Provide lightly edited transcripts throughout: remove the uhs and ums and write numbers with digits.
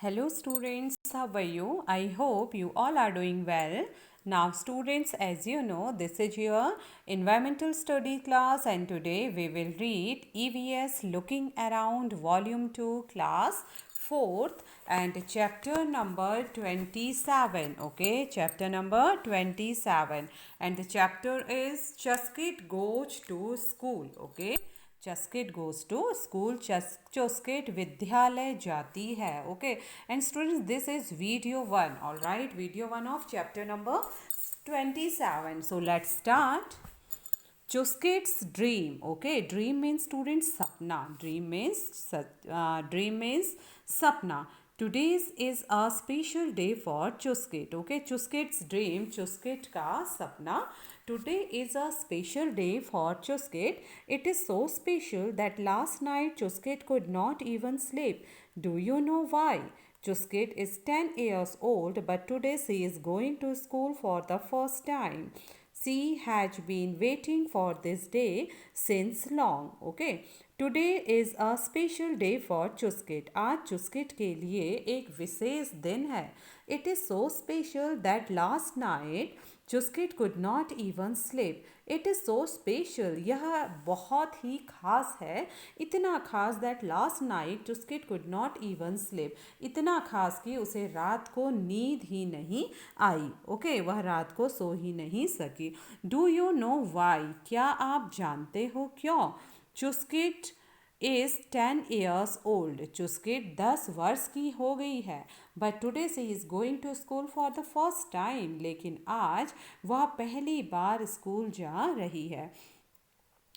Hello students, how are you? I hope you all are doing well. Now students, as you know, this is your environmental study class and today we will read EVS Looking Around Volume 2 class 4th and chapter number 27. Okay, chapter number 27 and the chapter is Chuskit Goes to School. Okay. Chuskit goes to school Chuskit विद्यालय जाती है okay and students this is video one all right video one of chapter number 27 so let's start Chuskit's dream okay dream means student सपना dream means सपना today's is a special day for Chuskit okay Chuskit's dream Chuskit का सपना today is a special day for Chuskit it is so special that last night Chuskit could not even sleep do you know why Chuskit is 10 years old but today she is going to school for the first time she has been waiting for this day since long okay today is a special day for Chuskit आज चुस्किट के लिए एक विशेष दिन है it is so special that last night Chuskit could not even sleep it is so special यह बहुत ही खास है इतना खास that last night Chuskit could not even sleep इतना खास कि उसे रात को नींद ही नहीं आई ओके वह रात को सो ही नहीं सकी डू यू नो वाई क्या आप जानते हो क्यों Chuskit is 10 years old Chuskit 10 वर्ष की हो गई है but today she is going to school for the first time लेकिन आज वह पहली बार स्कूल जा रही है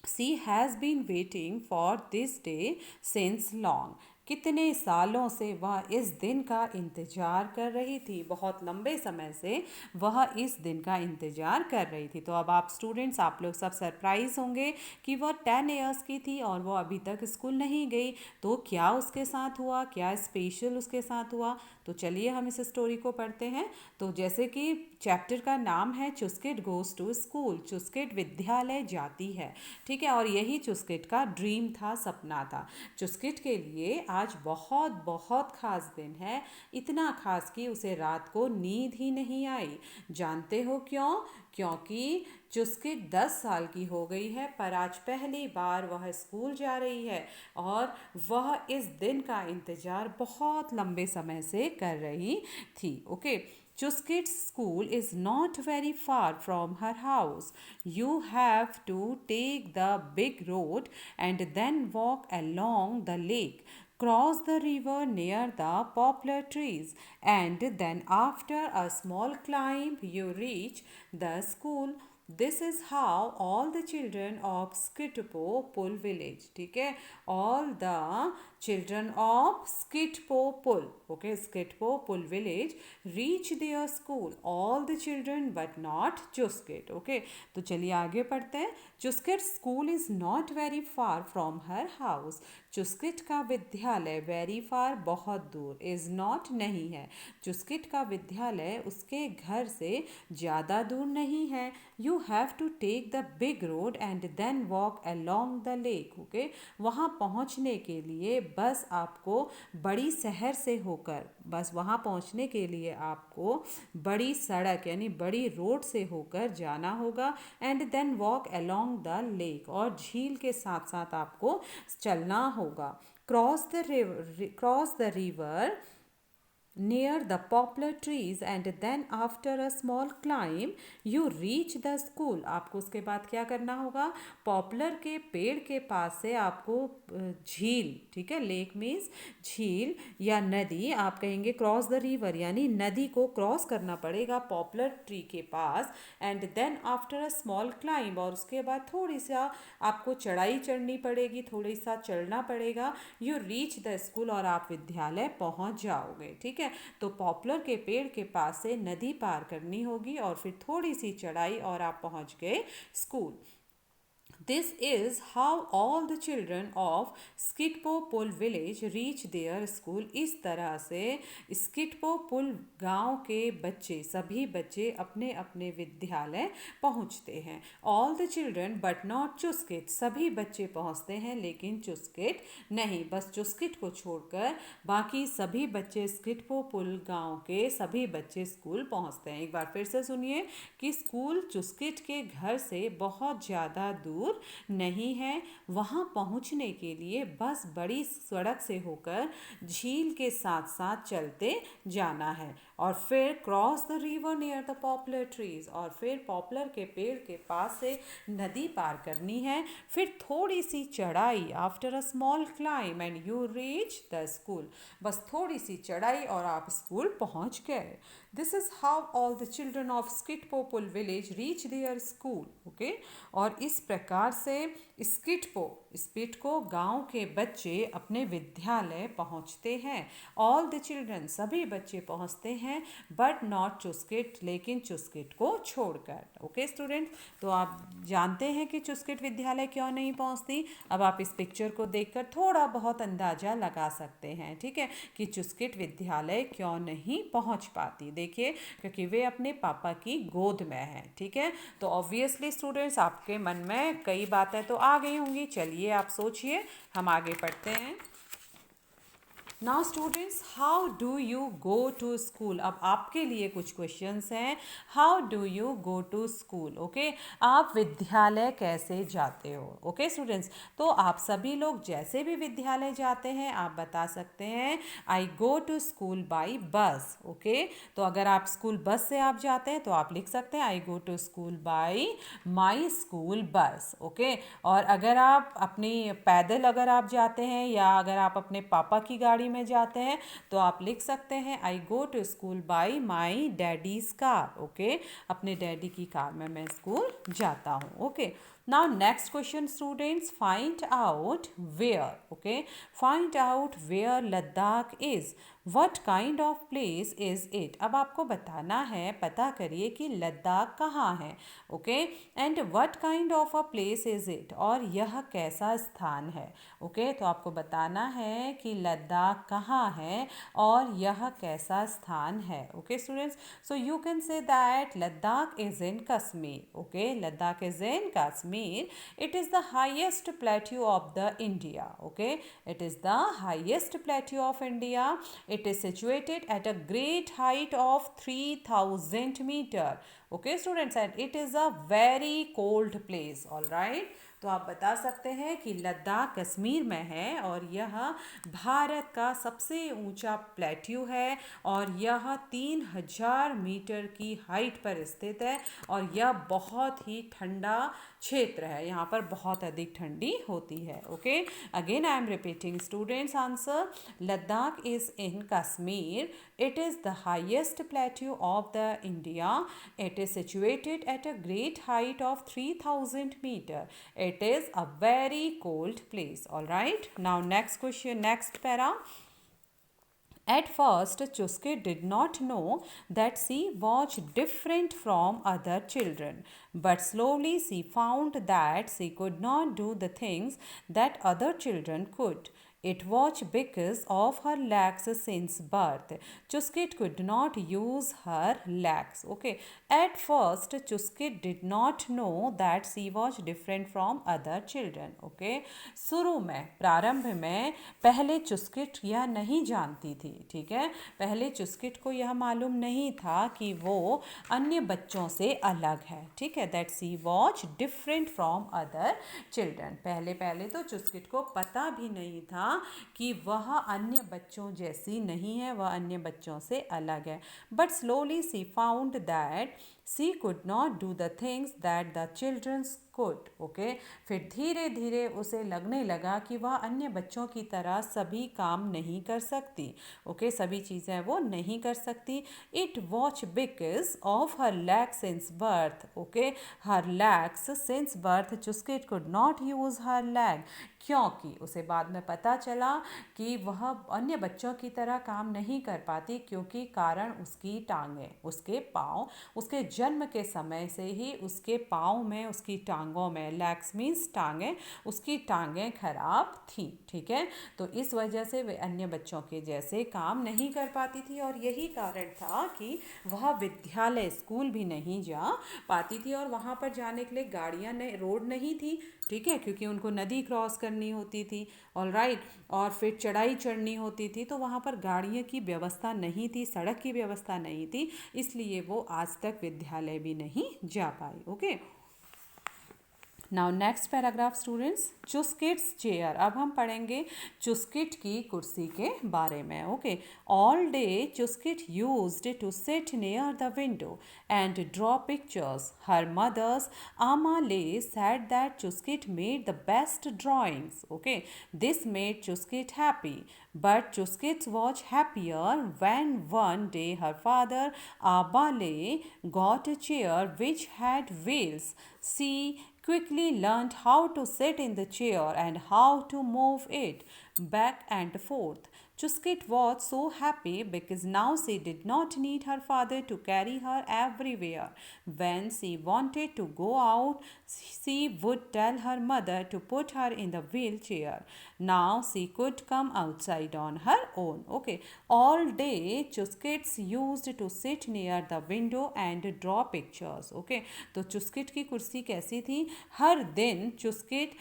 she has been waiting for this day since long कितने सालों से वह इस दिन का इंतज़ार कर रही थी बहुत लंबे समय से वह इस दिन का इंतज़ार कर रही थी तो अब आप स्टूडेंट्स आप लोग सब सरप्राइज़ होंगे कि वह 10 ईयर्स की थी और वो अभी तक स्कूल नहीं गई तो क्या उसके साथ हुआ क्या स्पेशल उसके साथ हुआ तो चलिए हम इस स्टोरी को पढ़ते हैं तो जैसे कि चैप्टर का नाम है चुस्किट गोज़ टू स्कूल चुस्किट विद्यालय जाती है ठीक है और यही चुस्किट का ड्रीम था सपना था चुस्किट के लिए आज बहुत बहुत ख़ास दिन है इतना ख़ास कि उसे रात को नींद ही नहीं आई जानते हो क्यों क्योंकि चुस्किट 10 साल की हो गई है पर आज पहली बार वह स्कूल जा रही है और वह इस दिन का इंतज़ार बहुत लंबे समय से कर रही थी okay Chuskit's school is not very far from her house. You have to take the big road and then walk along the lake. Cross the river near the poplar trees, and then, after a small climb, you reach the school. This is how all the children of Skitpopul village, ठीक है all the children of Skitpopul, okay Skitpopul village reach their school all the children but not Chuskit okay तो चलिए आगे पढ़ते हैं Chuskit school is not very far from her house Chuskit का विद्यालय very far बहुत दूर इज़ नॉट नहीं है चुस्किट का विद्यालय उसके घर से ज़्यादा दूर नहीं है you have to take the big road and then walk along the lake okay वहाँ पहुँचने के लिए बस आपको बड़ी शहर से होकर बस वहाँ पहुँचने के लिए आपको बड़ी सड़क यानी बड़ी रोड से होकर जाना होगा and then walk along the lake और झील के साथ साथ आपको चलना होगा cross the river near the poplar trees and then after a small climb you reach the school आपको उसके बाद क्या करना होगा पॉपुलर के पेड़ के पास से आपको झील ठीक है लेक मीन्स झील या नदी आप कहेंगे क्रॉस द रिवर यानी नदी को क्रॉस करना पड़ेगा पॉपुलर ट्री के पास and then after a small climb और उसके बाद थोड़ी सा आपको चढ़ाई चढ़नी पड़ेगी थोड़ी सा चलना पड़ेगा यू रीच द स्कूल और आप विद्यालय पहुंच जाओगे ठीक है तो पॉपुलर के पेड़ के पास से नदी पार करनी होगी और फिर थोड़ी सी चढ़ाई और आप पहुंच गए school This is how all the children of Skidpopul village reach their school. इस तरह से स्किटपोपुल गांव के बच्चे, सभी बच्चे अपने अपने विद्यालय पहुंचते हैं. All the children but not चुस्किट, सभी बच्चे पहुंचते हैं लेकिन चुस्किट नहीं. बस चुस्किट को छोड़कर बाकी सभी बच्चे स्किटपोपुल गांव के सभी बच्चे स्कूल पहुंचते हैं. एक बार फिर से सुनिए कि स्कूल चुस्किट के घर से बहुत ज़्यादा दूर नहीं है. वहाँ पहुँचने के लिए बस बड़ी सड़क से होकर झील के साथ साथ चलते जाना है और फिर cross the river near the popular trees, और फिर पॉपुलर के पेड़ के पास से नदी पार करनी है. फिर थोड़ी सी चढ़ाई, after a small climb and you reach the school. बस थोड़ी सी चढ़ाई और आप स्कूल पहुंच गए. This is how all the children of स्किटपोपुल village reach their school. Okay, और इस प्रकार से स्किटको गांव के बच्चे अपने विद्यालय पहुंचते हैं. ऑल द चिल्ड्रन, सभी बच्चे पहुंचते हैं, बट नॉट चुस्किट, लेकिन चुस्किट को छोड़कर. ओके स्टूडेंट, तो आप जानते हैं कि चुस्किट विद्यालय क्यों नहीं पहुंचती. अब आप इस पिक्चर को देखकर थोड़ा बहुत अंदाजा लगा सकते हैं, ठीक है, कि चुस्किट विद्यालय क्यों नहीं पहुंच पाती. देखिए, क्योंकि वे अपने पापा की गोद में हैं. ठीक है, तो ऑब्वियसली स्टूडेंट्स आपके मन में कई बातें तो आ गई होंगी. चलिए आप सोचिए, हम आगे पढ़ते हैं. Now students, how do you go to school. अब आपके लिए कुछ क्वेश्चंस हैं. How do you go to school. Okay, आप विद्यालय कैसे जाते हो. ओके स्टूडेंट्स, तो आप सभी लोग जैसे भी विद्यालय जाते हैं आप बता सकते हैं I go to school by bus. Okay, तो अगर आप स्कूल बस से आप जाते हैं तो आप लिख सकते हैं I go to school by my school bus. Okay, और अगर आप अपनी पैदल अगर आप जाते हैं या अगर आप अपने पापा की गाड़ी में जाते हैं तो आप लिख सकते हैं I go to school by my daddy's car. Okay, अपने डैडी की कार में मैं स्कूल जाता हूँ. Okay, now next question students, find out where. Okay, find out where Ladakh is. What kind of place is it. अब आपको बताना है, पता करिए कि लद्दाख कहाँ है. Okay, and what kind of a place is it, और यह कैसा स्थान है. ओके, तो आपको बताना है कि लद्दाख कहाँ है और यह कैसा स्थान है. Okay students, so you can say that Ladakh is in Kashmir. Okay, Ladakh is in Kashmir. It is the highest plateau of the India. Okay, it is the highest plateau of India. It is situated at a great height of 3000 meter. Okay students, and it is a very cold place. All right, तो आप बता सकते हैं कि लद्दाख कश्मीर में है और यह भारत का सबसे ऊंचा प्लेट्यू है और यह 3000 मीटर की हाइट पर स्थित है और यह बहुत ही ठंडा क्षेत्र है. यहाँ पर बहुत अधिक ठंडी होती है. Okay, again I am repeating students answer. Ladakh is in Kashmir. It is the highest plateau of the India. It is situated at a great height of 3000 meter. It is a very cold place. All right. Now next question, next para. At first, Chuske did not know that she was different from other children, but slowly she found that she could not do the things that other children could. It was because of her legs since birth. Chuskit could not use her legs. Okay. At first, Chuskit did not know that she was different from other children. Okay. शुरू में, प्रारंभ में पहले चुस्किट यह नहीं जानती थी. ठीक है, पहले चुस्किट को यह मालूम नहीं था कि वो अन्य बच्चों से अलग है. ठीक है, that she was different from other children. पहले पहले तो चुस्किट को पता भी नहीं था कि वह अन्य बच्चों जैसी नहीं है, वह अन्य बच्चों से अलग है. But slowly she found that she could not do the things that the childrens could. Okay, फिर धीरे धीरे उसे लगने लगा कि वह अन्य बच्चों की तरह सभी काम नहीं कर सकती. ओके, सभी चीज़ें वो नहीं कर सकती. It watch because of her legs since birth. Okay, her legs since birth Chuskit could not use her leg, क्योंकि उसे बाद में पता चला कि वह अन्य बच्चों की तरह काम नहीं कर पाती क्योंकि कारण उसकी टांगें, उसके पाँव, उसके जन्म के समय से ही उसके पाँव में, उसकी टांगों में, लेग्स मीन्स टांगें, उसकी टांगें खराब थीं, ठीक है। तो इस वजह से वे अन्य बच्चों के जैसे काम नहीं कर पाती थी और यही कारण था कि वह विद्यालय, स्कूल भी नहीं जा पाती थी और वहाँ पर जाने के लिए गाड़ियाँ नहीं, रोड नहीं थी, ठीक है, क्योंकि उनको नदी क्रॉस करनी होती थी, ऑल राइट, और फिर चढ़ाई चढ़नी होती थी, तो वहाँ पर गाड़ियों की व्यवस्था नहीं थी, सड़क की व्यवस्था नहीं थी, इसलिए वो आज तक विद्यालय भी नहीं जा पाई। Okay, now next paragraph students, Chuskit's chair. अब हम पढ़ेंगे चुस्किट की कुर्सी के बारे में। Okay, all day Chuskit used to sit near the window and draw pictures. Her mother's Amale said that Chuskit made the best drawings. Okay, this made Chuskit happy. But Chuskit was happier when one day her father Abale got a chair which had wheels. She quickly learned how to sit in the chair and how to move it back and forth. Chuskit was so happy because now she did not need her father to carry her everywhere. When she wanted to go out, she would tell her mother to put her in the wheelchair. Now she could come outside on her own. Okay, all day Chuskits used to sit near the window and draw pictures. Okay, तो चुस्किट की कुर्सी कैसी थी? हर दिन चुस्किट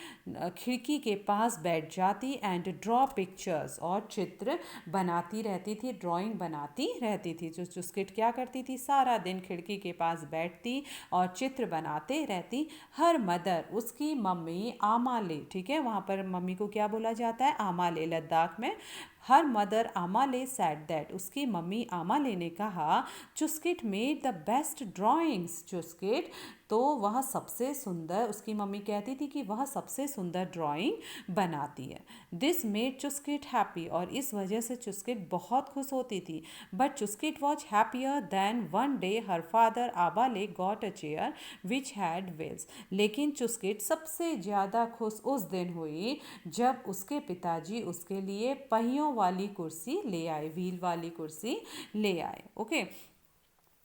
खिड़की के पास बैठ जाती एंड ड्रॉ पिक्चर्स, और चित्र बनाती रहती थी, ड्राइंग बनाती रहती थी। जो चुस्किट क्या करती थी? सारा दिन खिड़की के पास बैठती और चित्र बनाते रहती। हर मदर, उसकी मम्मी आमाले, ठीक है, वहाँ पर मम्मी को क्या बोला जाता है? आमाले, लद्दाख में। हर मदर आमाले सैड दैट, उसकी मम्मी आमाले ने कहा, चुस्किट मेड द बेस्ट ड्राइंग्स। चुस्किट तो वह सबसे सुंदर, उसकी मम्मी कहती थी कि वह सबसे सुंदर ड्राइंग बनाती है। दिस मेड चुस्किट हैप्पी, और इस वजह से चुस्किट बहुत खुश होती थी। But Chuskit was happier than one day her father Abale got a chair which had wheels. लेकिन चुस्किट सबसे ज़्यादा खुश उस दिन हुई जब उसके पिताजी उसके लिए पहियों वाली कुर्सी ले आए, व्हील वाली कुर्सी ले आए। ओके,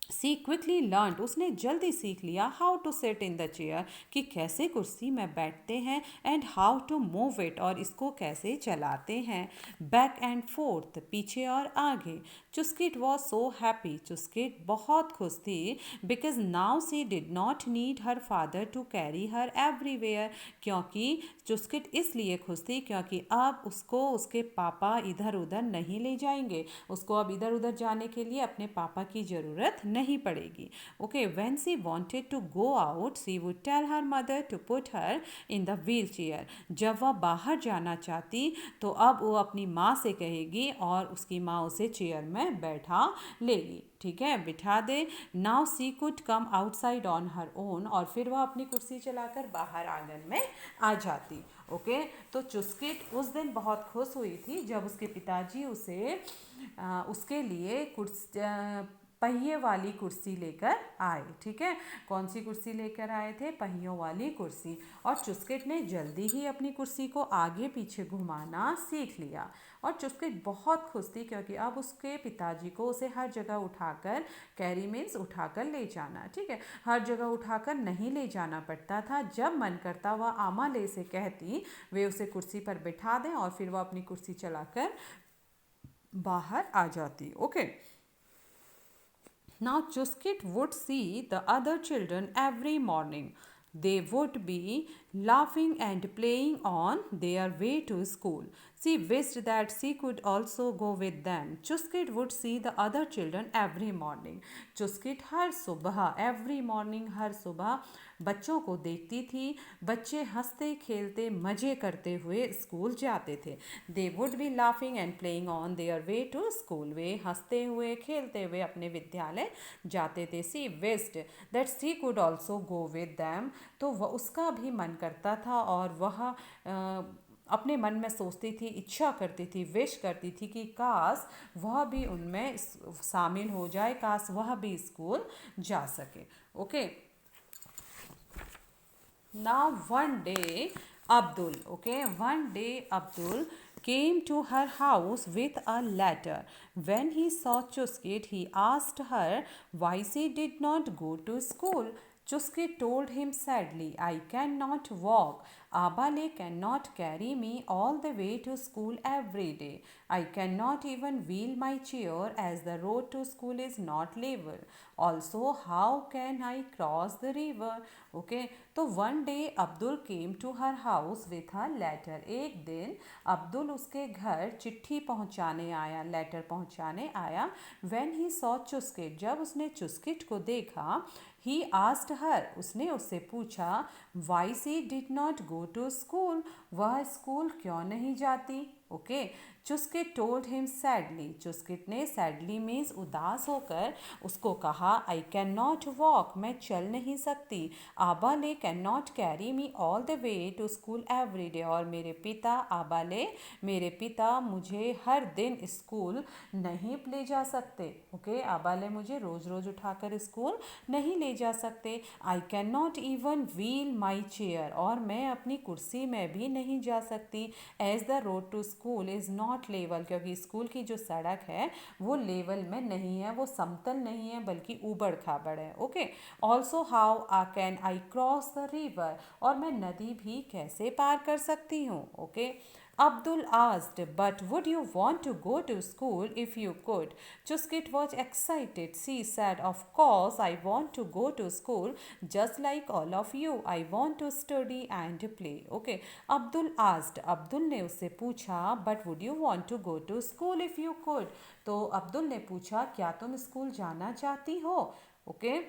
सी क्विकली लर्न, उसने जल्दी सीख लिया how to sit in the chair, कि कैसे कुर्सी में बैठते हैं, and how to move it, और इसको कैसे चलाते हैं, बैक एंड फोर्थ, पीछे और आगे। चुस्किट वॉज सो हैप्पी, चुस्किट बहुत खुश थी, because now she did not need her father to carry her everywhere, क्योंकि चुस्किट इसलिए खुश थी क्योंकि अब उसको उसके पापा इधर उधर नहीं ले जाएंगे, उसको अब इधर उधर जाने के लिए अपने पापा की ज़रूरत नहीं पड़ेगी। Okay, when she wanted to go out she would tell her mother to put her in the wheel chair. जब वह बाहर जाना चाहती तो अब वो अपनी माँ से कहेगी और उसकी माँ उसे चेयर में बैठा लेगी, ठीक है, बिठा दे। Now she could come outside on her own, और फिर वह अपनी कुर्सी चलाकर बाहर आंगन में आ जाती। ओके, तो चुस्किट उस दिन बहुत खुश हुई थी जब उसके पिताजी उसे उसके लिए पहिए वाली कुर्सी लेकर आए, ठीक है। कौन सी कुर्सी लेकर आए थे? पहियों वाली कुर्सी। और चुस्किट ने जल्दी ही अपनी कुर्सी को आगे पीछे घुमाना सीख लिया, और चुस्किट बहुत खुश थी क्योंकि अब उसके पिताजी को उसे हर जगह उठाकर, कैरी मीन्स उठाकर ले जाना, ठीक है, हर जगह उठाकर नहीं ले जाना पड़ता था। जब मन करता वह आमाले से कहती, वे उसे कुर्सी पर बिठा दें और फिर वह अपनी कुर्सी चलाकर बाहर आ जाती। Okay, now Chuskit would see the other children every morning. They would be laughing and playing on their way to school. She wished that she could also go with them. Chuskit would see the other children every morning. Chuskit हर सुबह, every morning, हर सुबह बच्चों को देखती थी। बच्चे हंसते खेलते मज़े करते हुए स्कूल जाते थे। They would be laughing and playing on their way to school. वे हंसते हुए खेलते हुए अपने विद्यालय जाते थे। She wished that she could also go with them. तो वह, उसका भी मन करता था और वह अपने मन में सोचती थी, इच्छा करती थी, विश करती थी कि काश वह भी उनमें शामिल हो जाए, काश वह भी स्कूल जा सके। Okay, now one day Abdul. Okay, one day Abdul came to her house with a letter. When he saw Chuskit, he asked her why she did not go to school. Chuskit told him sadly, I cannot walk. Abale cannot carry me all the way to school every day. I cannot even wheel my chair as the road to school is not level. Also, how can I cross the river? Okay, तो one day Abdul came to her house with a letter. एक दिन अब्दुल उसके घर चिट्ठी पहुंचाने आया, letter पहुंचाने आया. व्हेन ही सॉ चुस्किट, जब उसने चुस्किट को देखा, ही आस्क्ड हर, उसने उससे पूछा, why she did not go to school, वह स्कूल क्यों नहीं जाती. Okay, Chuskit told him sadly, Chuskit ने सैडली मीन्स उदास होकर उसको कहा, आई कैन नॉट वॉक, मैं चल नहीं सकती. Abale can not carry me all the way to school every day, और मेरे पिता आबाले, मेरे पिता मुझे हर दिन स्कूल नहीं ले जा सकते. ओके, आबाले मुझे रोज़ रोज़ उठाकर स्कूल नहीं ले जा सकते. I can not even wheel my chair, और मैं अपनी कुर्सी में भी नहीं जा सकती. As the road to school is not level, क्योंकि स्कूल की जो सड़क है वो लेवल में नहीं है, वो समतल नहीं है बल्कि ऊबड़ खाबड़ है. Okay, also how can I cross the river, और मैं नदी भी कैसे पार कर सकती हूँ. Okay, Abdul asked, but would you want to go to school if you could? Chuskit was excited. She said, of course, I want to go to school just like all of you. I want to study and play. Okay. Abdul asked. Abdul ने उससे पूछा, but would you want to go to school if you could? तो अब्दुल ने पूछा, क्या तुम school जाना चाहती हो. ओके,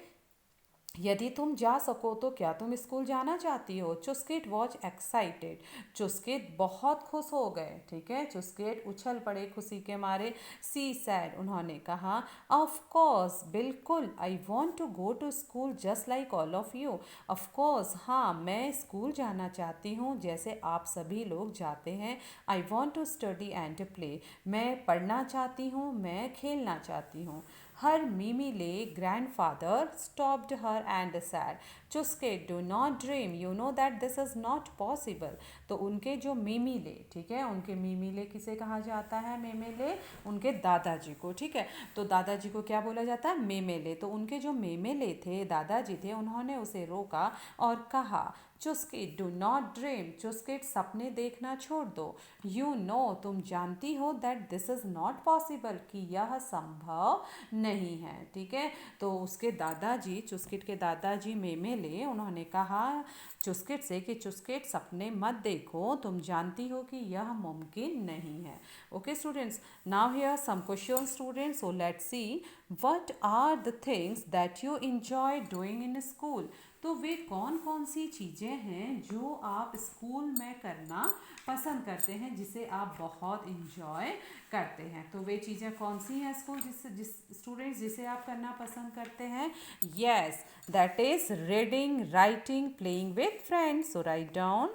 यदि तुम जा सको तो क्या तुम स्कूल जाना चाहती हो. चुस्किट वॉज एक्साइटेड, चुस्किट बहुत खुश हो गए. ठीक है, चुस्किट उछल पड़े खुशी के मारे. सी सैड, उन्होंने कहा, ऑफ कोर्स, बिल्कुल, I want to go to school just like all of you. Of course, हाँ, मैं स्कूल जाना चाहती हूँ जैसे आप सभी लोग जाते हैं. I want to study and play, मैं पढ़ना चाहती हूँ, मैं खेलना चाहती हूँ. Her Mimile grandfather stopped her and said, Chuske, do not dream. You know that this is not possible. तो उनके जो मीमीले, ठीक है, उनके मीमीले किसे कहा जाता है. मेमेले उनके दादाजी को. ठीक है, तो दादाजी को क्या बोला जाता है, मेमेले. तो उनके जो मेमेले थे, दादाजी थे, उन्होंने उसे रोका और कहा, चुस्किट, डू नॉट ड्रीम, चुस्किट, सपने देखना छोड़ दो. यू नो, तुम जानती हो, that this is not possible, कि यह संभव नहीं है. ठीक है, तो उसके दादाजी, चुस्किट के दादाजी मेमेले, उन्होंने कहा चुस्किट से कि चुस्किट, सपने मत देखो, तुम जानती हो कि यह मुमकिन नहीं है. Okay students, now hear some question students. So let's see, what are the things that you enjoy doing in school. तो वे कौन कौन सी चीज़ें हैं जो आप स्कूल में करना पसंद करते हैं, जिसे आप बहुत इंजॉय करते हैं. तो वे चीज़ें कौन सी हैं स्कूल जिस स्टूडेंट्स जिसे आप करना पसंद करते हैं. Yes, that is reading, writing, playing with friends. So write down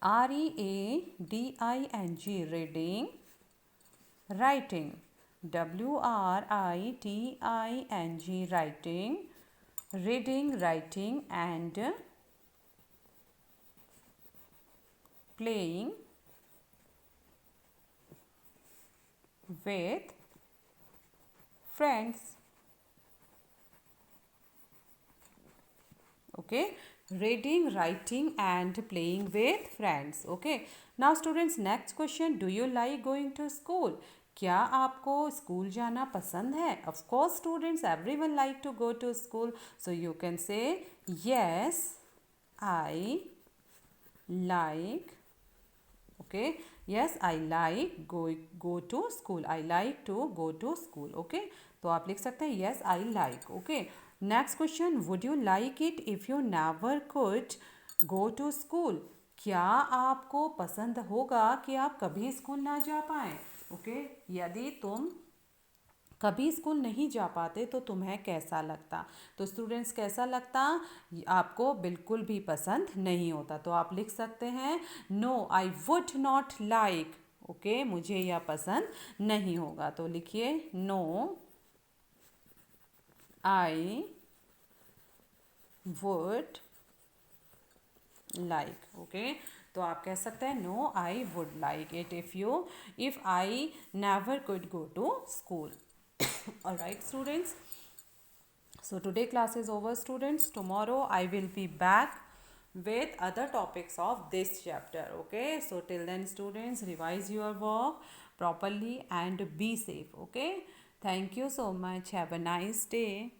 READING, reading, writing, WRITING, writing, reading, writing and playing with friends. Okay, reading, writing and playing with friends. Okay, now students, next question, do you like going to school? क्या आपको school जाना पसंद है. Of course students, everyone like to go to school. So you can say yes, I like. Okay, yes, I like go to school. I like to go to school. Okay, तो आप लिख सकते हैं yes, I like. Okay, next question, would you like it if you never could go to school. क्या आपको पसंद होगा कि आप कभी स्कूल ना जा पाएँ. ओके, यदि तुम कभी स्कूल नहीं जा पाते तो तुम्हें कैसा लगता. तो स्टूडेंट्स, कैसा लगता, आपको बिल्कुल भी पसंद नहीं होता. तो आप लिख सकते हैं no, I would not like. Okay, मुझे यह पसंद नहीं होगा. तो लिखिए no, I would like. Okay, तो आप कह सकते हैं no I would like it if I never could go to school. All right, students. So today class is over, students. Tomorrow I will be back with other topics of this chapter. Okay, so till then, students, revise your work properly and be safe. Okay, thank you so much. Have a nice day.